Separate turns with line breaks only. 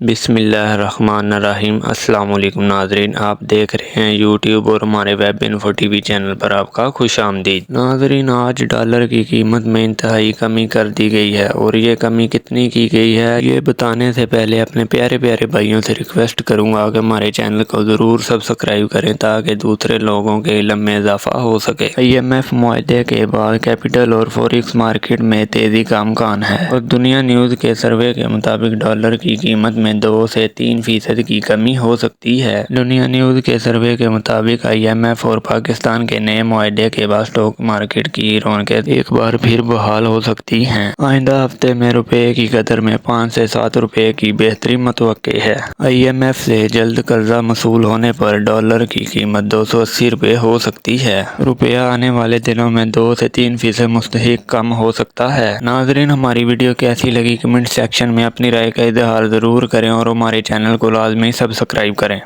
بسم اللہ الرحمن الرحیم۔ السلام علیکم ناظرین، آپ دیکھ رہے ہیں یوٹیوب اور ہمارے ویب انفو ٹی وی چینل پر آپ کا خوش آمدید۔ ناظرین، آج ڈالر کی قیمت میں انتہائی کمی کر دی گئی ہے، اور یہ کمی کتنی کی گئی ہے یہ بتانے سے پہلے اپنے پیارے پیارے بھائیوں سے ریکویسٹ کروں گا کہ ہمارے چینل کو ضرور سبسکرائب کریں تاکہ دوسرے لوگوں کے علم میں اضافہ ہو سکے۔ IMF معاہدے کے بعد کیپٹل اور فوریکس مارکیٹ میں تیزی کا امکان ہے، اور دنیا نیوز کے سروے کے مطابق ڈالر کی قیمت میں 2 سے 3% کی کمی ہو سکتی ہے۔ دنیا نیوز کے سروے کے مطابق IMF اور پاکستان کے نئے معاہدے کے بعد اسٹاک مارکیٹ کی رونقیں ایک بار پھر بحال ہو سکتی ہیں۔ آئندہ ہفتے میں روپے کی قدر میں 5 سے 7 روپے کی بہتری متوقع ہے۔ IMF سے جلد قرضہ موصول ہونے پر ڈالر کی قیمت 280 روپے ہو سکتی ہے۔ روپیہ آنے والے دنوں میں 2 سے 3% مستحق کم ہو سکتا ہے۔ ناظرین، ہماری ویڈیو کیسی لگی کمنٹ سیکشن میں اپنی رائے کا اظہار ضرور کریں، اور ہمارے چینل کو لازمی سبسکرائب کریں۔